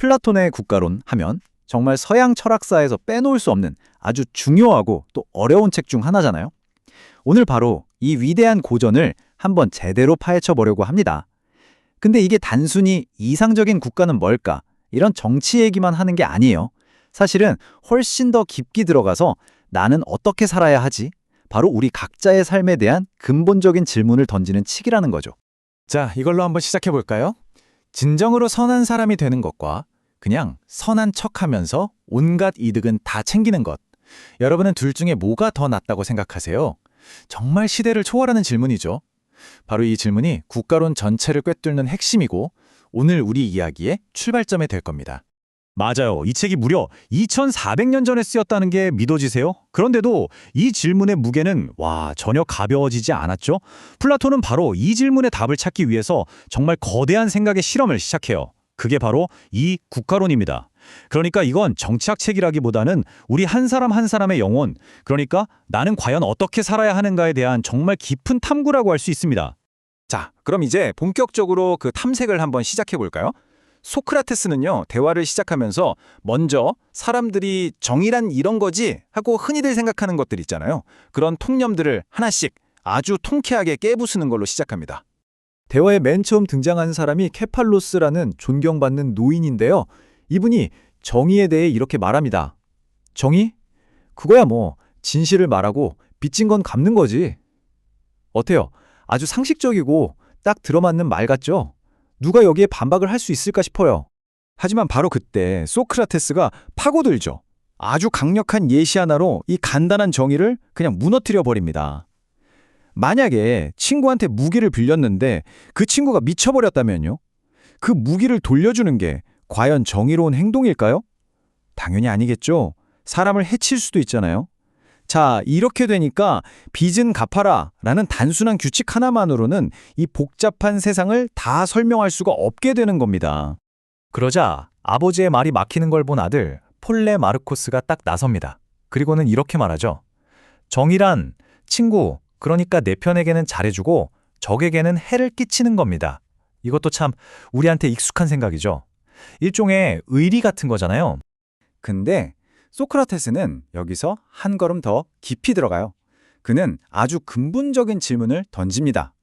플라톤의 국가론 하면 정말 서양 철학사에서 빼놓을 수 없는 아주 중요하고 또 어려운 책 중 하나잖아요. 오늘 바로 이 위대한 고전을 한번 제대로 파헤쳐 보려고 합니다. 근데 이게 단순히 이상적인 국가는 뭘까? 이런 정치 얘기만 하는 게 아니에요. 사실은 훨씬 더 깊게 들어가서 나는 어떻게 살아야 하지? 바로 우리 각자의 삶에 대한 근본적인 질문을 던지는 칙이라는 거죠. 자, 이걸로 한번 시작해 볼까요? 진정으로 선한 사람이 되는 것과 그냥 선한 척하면서 온갖 이득은 다 챙기는 것. 여러분은 둘 중에 뭐가 더 낫다고 생각하세요? 정말 시대를 초월하는 질문이죠. 바로 이 질문이 국가론 전체를 꿰뚫는 핵심이고 오늘 우리 이야기의 출발점이 될 겁니다. 맞아요. 이 책이 무려 2400년 전에 쓰였다는 게 믿어지세요? 그런데도 이 질문의 무게는 전혀 가벼워지지 않았죠? 플라톤은 바로 이 질문의 답을 찾기 위해서 정말 거대한 생각의 실험을 시작해요. 그게 바로 이 국가론입니다. 그러니까 이건 정치학 책이라기보다는 우리 한 사람 한 사람의 영혼, 그러니까 나는 과연 어떻게 살아야 하는가에 대한 정말 깊은 탐구라고 할 수 있습니다. 자, 그럼 이제 본격적으로 그 탐색을 한번 시작해 볼까요? 소크라테스는요, 대화를 시작하면서 먼저 사람들이 정의란 이런 거지 하고 흔히들 생각하는 것들 있잖아요. 그런 통념들을 하나씩 아주 통쾌하게 깨부수는 걸로 시작합니다. 대화에 맨 처음 등장한 사람이 케팔로스라는 존경받는 노인인데요. 이분이 정의에 대해 이렇게 말합니다. 정의? 그거야 뭐 진실을 말하고 빚진 건 갚는 거지. 어때요? 아주 상식적이고 딱 들어맞는 말 같죠? 누가 여기에 반박을 할 수 있을까 싶어요. 하지만 바로 그때 소크라테스가 파고들죠. 아주 강력한 예시 하나로 이 간단한 정의를 그냥 무너뜨려 버립니다. 만약에 친구한테 무기를 빌렸는데 그 친구가 미쳐버렸다면요? 그 무기를 돌려주는 게 과연 정의로운 행동일까요? 당연히 아니겠죠. 사람을 해칠 수도 있잖아요. 자, 이렇게 되니까 빚은 갚아라 라는 단순한 규칙 하나만으로는 이 복잡한 세상을 다 설명할 수가 없게 되는 겁니다. 그러자 아버지의 말이 막히는 걸 본 아들 폴레 마르코스가 딱 나섭니다. 그리고는 이렇게 말하죠. 정의란 친구, 그러니까 내 편에게는 잘해주고 적에게는 해를 끼치는 겁니다. 이것도 참 우리한테 익숙한 생각이죠. 일종의 의리 같은 거잖아요. 근데 소크라테스는 여기서 한 걸음 더 깊이 들어가요. 그는 아주 근본적인 질문을 던집니다.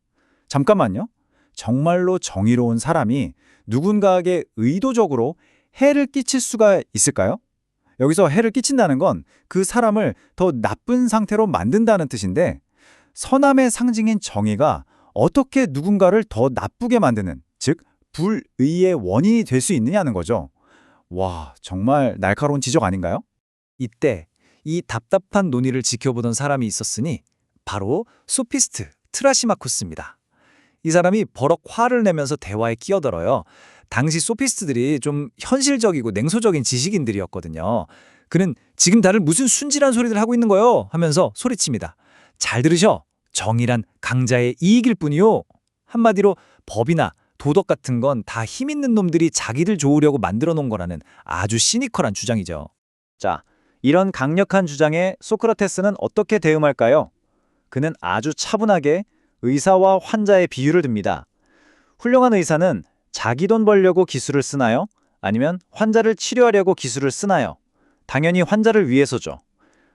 잠깐만요. 정말로 정의로운 사람이 누군가에게 의도적으로 해를 끼칠 수가 있을까요? 여기서 해를 끼친다는 건 그 사람을 더 나쁜 상태로 만든다는 뜻인데 선함의 상징인 정의가 어떻게 누군가를 더 나쁘게 만드는, 즉 불의의 원인이 될 수 있느냐는 거죠. 와, 정말 날카로운 지적 아닌가요? 이때 이 답답한 논의를 지켜보던 사람이 있었으니 바로 소피스트 트라시마코스입니다. 이 사람이 버럭 화를 내면서 대화에 끼어들어요. 당시 소피스트들이 좀 현실적이고 냉소적인 지식인들이었거든요. 그는 지금 다들 무슨 순진한 소리들 하고 있는 거요? 하면서 소리칩니다. 잘 들으셔. 정의란 강자의 이익일 뿐이요. 한마디로 법이나 도덕 같은 건 다 힘 있는 놈들이 자기들 좋으려고 만들어 놓은 거라는 아주 시니컬한 주장이죠. 자, 이런 강력한 주장에 소크라테스는 어떻게 대응할까요? 그는 아주 차분하게 의사와 환자의 비유를 듭니다. 훌륭한 의사는 자기 돈 벌려고 기술을 쓰나요? 아니면 환자를 치료하려고 기술을 쓰나요? 당연히 환자를 위해서죠.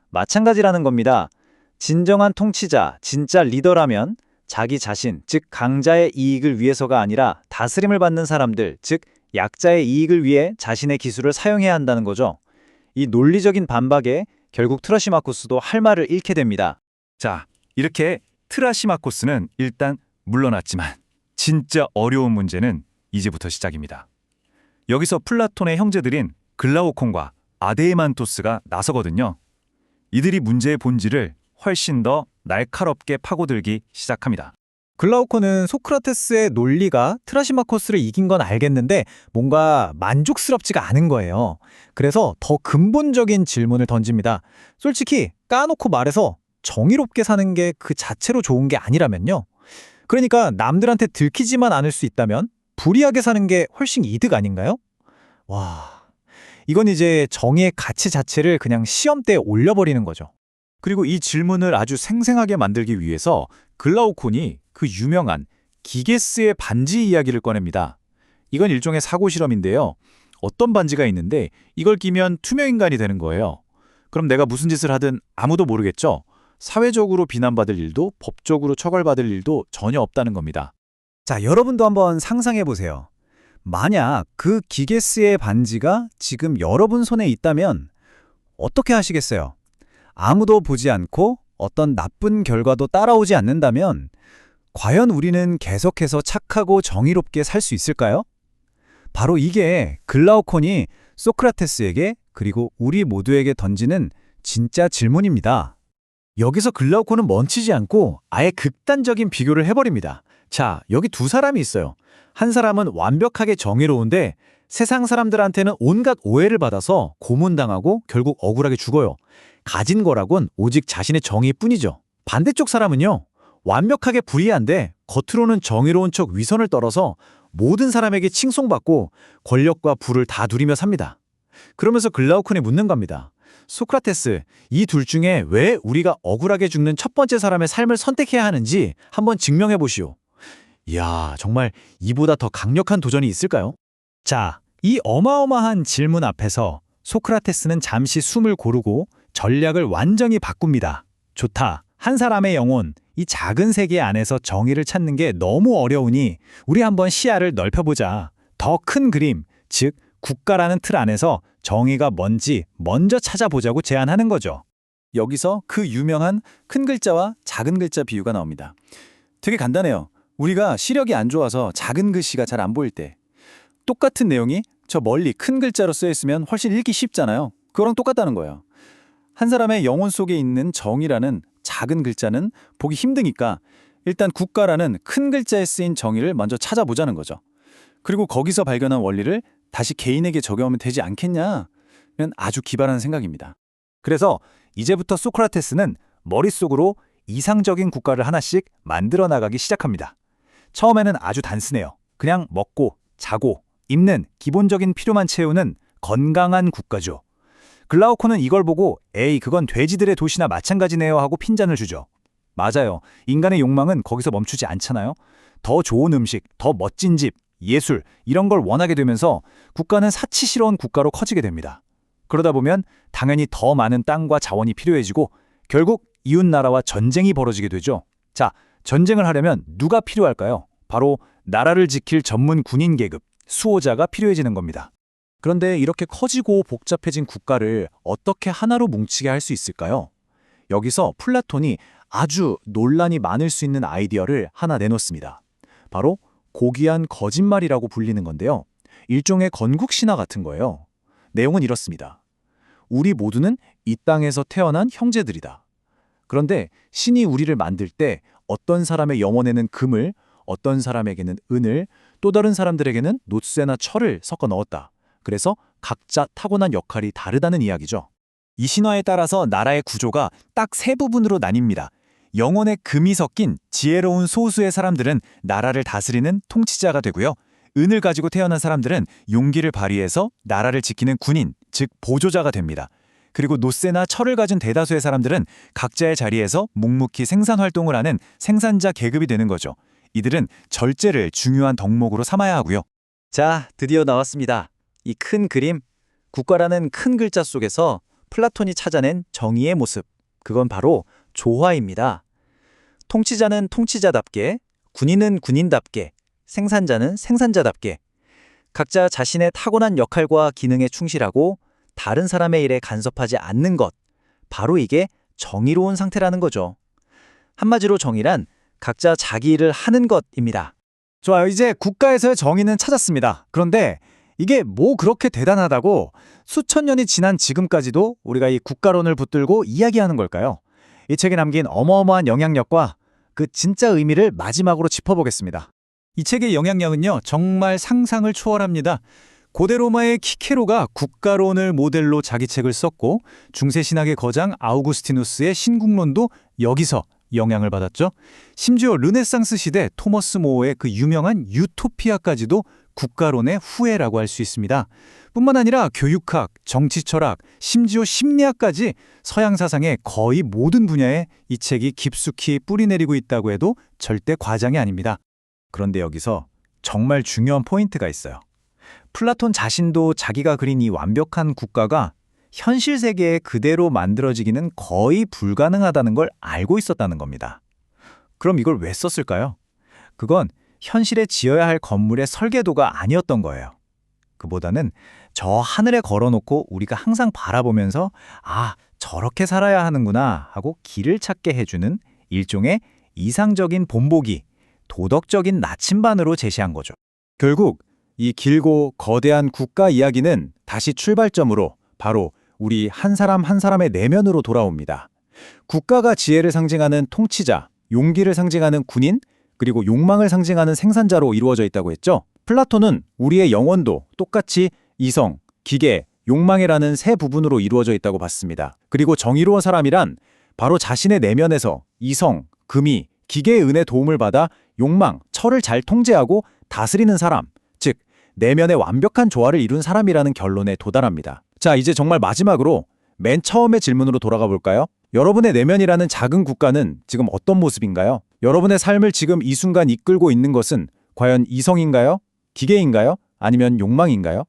마찬가지라는 겁니다. 진정한 통치자, 진짜 리더라면 자기 자신, 즉 강자의 이익을 위해서가 아니라 다스림을 받는 사람들, 즉 약자의 이익을 위해 자신의 기술을 사용해야 한다는 거죠. 이 논리적인 반박에 결국 트라시마코스도 할 말을 잃게 됩니다. 자, 이렇게 트라시마코스는 일단 물러났지만 진짜 어려운 문제는 이제부터 시작입니다. 여기서 플라톤의 형제들인 글라오콘과 아데이만토스가 나서거든요. 이들이 문제의 본질을 훨씬 더 날카롭게 파고들기 시작합니다. 글라우코는 소크라테스의 논리가 트라시마코스를 이긴 건 알겠는데 뭔가 만족스럽지가 않은 거예요. 그래서 더 근본적인 질문을 던집니다. 솔직히 까놓고 말해서 정의롭게 사는 게 그 자체로 좋은 게 아니라면요. 그러니까 남들한테 들키지만 않을 수 있다면 불의하게 사는 게 훨씬 이득 아닌가요? 와, 이건 이제 정의의 가치 자체를 그냥 시험대에 올려버리는 거죠. 그리고 이 질문을 아주 생생하게 만들기 위해서 글라우콘이 그 유명한 기게스의 반지 이야기를 꺼냅니다. 이건 일종의 사고 실험인데요. 어떤 반지가 있는데 이걸 끼면 투명인간이 되는 거예요. 그럼 내가 무슨 짓을 하든 아무도 모르겠죠? 사회적으로 비난받을 일도 법적으로 처벌받을 일도 전혀 없다는 겁니다. 자, 여러분도 한번 상상해 보세요. 만약 그 기게스의 반지가 지금 여러분 손에 있다면 어떻게 하시겠어요? 아무도 보지 않고 어떤 나쁜 결과도 따라오지 않는다면 과연 우리는 계속해서 착하고 정의롭게 살 수 있을까요? 바로 이게 글라우콘이 소크라테스에게 그리고 우리 모두에게 던지는 진짜 질문입니다. 여기서 글라우콘은 멈추지 않고 아예 극단적인 비교를 해버립니다. 자, 여기 두 사람이 있어요. 한 사람은 완벽하게 정의로운데 세상 사람들한테는 온갖 오해를 받아서 고문당하고 결국 억울하게 죽어요. 가진 거라곤 오직 자신의 정의뿐이죠. 반대쪽 사람은요. 완벽하게 불의한데 겉으로는 정의로운 척 위선을 떨어서 모든 사람에게 칭송받고 권력과 부를 다 누리며 삽니다. 그러면서 글라우콘이 묻는 겁니다. 소크라테스, 이 둘 중에 왜 우리가 억울하게 죽는 첫 번째 사람의 삶을 선택해야 하는지 한번 증명해 보시오. 이야, 정말 이보다 더 강력한 도전이 있을까요? 자, 이 어마어마한 질문 앞에서 소크라테스는 잠시 숨을 고르고 전략을 완전히 바꿉니다. 좋다. 한 사람의 영혼, 이 작은 세계 안에서 정의를 찾는 게 너무 어려우니 우리 한번 시야를 넓혀보자. 더 큰 그림, 즉 국가라는 틀 안에서 정의가 뭔지 먼저 찾아보자고 제안하는 거죠. 여기서 그 유명한 큰 글자와 작은 글자 비유가 나옵니다. 되게 간단해요. 우리가 시력이 안 좋아서 작은 글씨가 잘 안 보일 때 똑같은 내용이 저 멀리 큰 글자로 쓰여 있으면 훨씬 읽기 쉽잖아요. 그거랑 똑같다는 거예요. 한 사람의 영혼 속에 있는 정의라는 작은 글자는 보기 힘드니까 일단 국가라는 큰 글자에 쓰인 정의를 먼저 찾아보자는 거죠. 그리고 거기서 발견한 원리를 다시 개인에게 적용하면 되지 않겠냐는 아주 기발한 생각입니다. 그래서 이제부터 소크라테스는 머릿속으로 이상적인 국가를 하나씩 만들어 나가기 시작합니다. 처음에는 아주 단순해요. 그냥 먹고, 자고, 입는 기본적인 필요만 채우는 건강한 국가죠. 글라우콘은 이걸 보고 에이, 그건 돼지들의 도시나 마찬가지네요 하고 핀잔을 주죠. 맞아요. 인간의 욕망은 거기서 멈추지 않잖아요. 더 좋은 음식, 더 멋진 집, 예술 이런 걸 원하게 되면서 국가는 사치스러운 국가로 커지게 됩니다. 그러다 보면 당연히 더 많은 땅과 자원이 필요해지고 결국 이웃나라와 전쟁이 벌어지게 되죠. 자, 전쟁을 하려면 누가 필요할까요? 바로 나라를 지킬 전문 군인 계급, 수호자가 필요해지는 겁니다. 그런데 이렇게 커지고 복잡해진 국가를 어떻게 하나로 뭉치게 할 수 있을까요? 여기서 플라톤이 아주 논란이 많을 수 있는 아이디어를 하나 내놓습니다. 바로 고귀한 거짓말이라고 불리는 건데요. 일종의 건국신화 같은 거예요. 내용은 이렇습니다. 우리 모두는 이 땅에서 태어난 형제들이다. 그런데 신이 우리를 만들 때 어떤 사람의 영혼에는 금을, 어떤 사람에게는 은을, 또 다른 사람들에게는 놋쇠나 철을 섞어 넣었다. 그래서 각자 타고난 역할이 다르다는 이야기죠. 이 신화에 따라서 나라의 구조가 딱 세 부분으로 나뉩니다. 영혼에 금이 섞인 지혜로운 소수의 사람들은 나라를 다스리는 통치자가 되고요. 은을 가지고 태어난 사람들은 용기를 발휘해서 나라를 지키는 군인, 즉 보조자가 됩니다. 그리고 놋쇠나 철을 가진 대다수의 사람들은 각자의 자리에서 묵묵히 생산활동을 하는 생산자 계급이 되는 거죠. 이들은 절제를 중요한 덕목으로 삼아야 하고요. 자, 드디어 나왔습니다. 이 큰 그림, 국가라는 큰 글자 속에서 플라톤이 찾아낸 정의의 모습. 그건 바로 조화입니다. 통치자는 통치자답게, 군인은 군인답게, 생산자는 생산자답게 각자 자신의 타고난 역할과 기능에 충실하고 다른 사람의 일에 간섭하지 않는 것. 바로 이게 정의로운 상태라는 거죠. 한마디로 정의란 각자 자기 일을 하는 것입니다. 좋아요. 이제 국가에서의 정의는 찾았습니다. 그런데 이게 뭐 그렇게 대단하다고 수천 년이 지난 지금까지도 우리가 이 국가론을 붙들고 이야기하는 걸까요? 이 책에 남긴 어마어마한 영향력과 그 진짜 의미를 마지막으로 짚어보겠습니다. 이 책의 영향력은요, 정말 상상을 초월합니다. 고대 로마의 키케로가 국가론을 모델로 자기 책을 썼고 중세 신학의 거장 아우구스티누스의 신국론도 여기서 영향을 받았죠. 심지어 르네상스 시대 토머스 모어의 그 유명한 유토피아까지도 국가론의 후예라고 할 수 있습니다. 뿐만 아니라 교육학, 정치철학, 심지어 심리학까지 서양 사상의 거의 모든 분야에 이 책이 깊숙이 뿌리내리고 있다고 해도 절대 과장이 아닙니다. 그런데 여기서 정말 중요한 포인트가 있어요. 플라톤 자신도 자기가 그린 이 완벽한 국가가 현실 세계에 그대로 만들어지기는 거의 불가능하다는 걸 알고 있었다는 겁니다. 그럼 이걸 왜 썼을까요? 그건 현실에 지어야 할 건물의 설계도가 아니었던 거예요. 그보다는 저 하늘에 걸어놓고 우리가 항상 바라보면서 아, 저렇게 살아야 하는구나 하고 길을 찾게 해주는 일종의 이상적인 본보기, 도덕적인 나침반으로 제시한 거죠. 결국 이 길고 거대한 국가 이야기는 다시 출발점으로 바로 우리 한 사람 한 사람의 내면으로 돌아옵니다. 국가가 지혜를 상징하는 통치자, 용기를 상징하는 군인, 그리고 욕망을 상징하는 생산자로 이루어져 있다고 했죠. 플라톤은 우리의 영혼도 똑같이 이성, 기계, 욕망이라는 세 부분으로 이루어져 있다고 봤습니다. 그리고 정의로운 사람이란 바로 자신의 내면에서 이성, 금이, 기계의 은혜 도움을 받아 욕망, 철을 잘 통제하고 다스리는 사람, 즉 내면의 완벽한 조화를 이룬 사람이라는 결론에 도달합니다. 자, 이제 정말 마지막으로 맨 처음의 질문으로 돌아가 볼까요? 여러분의 내면이라는 작은 국가는 지금 어떤 모습인가요? 여러분의 삶을 지금 이 순간 이끌고 있는 것은 과연 이성인가요? 기계인가요? 아니면 욕망인가요?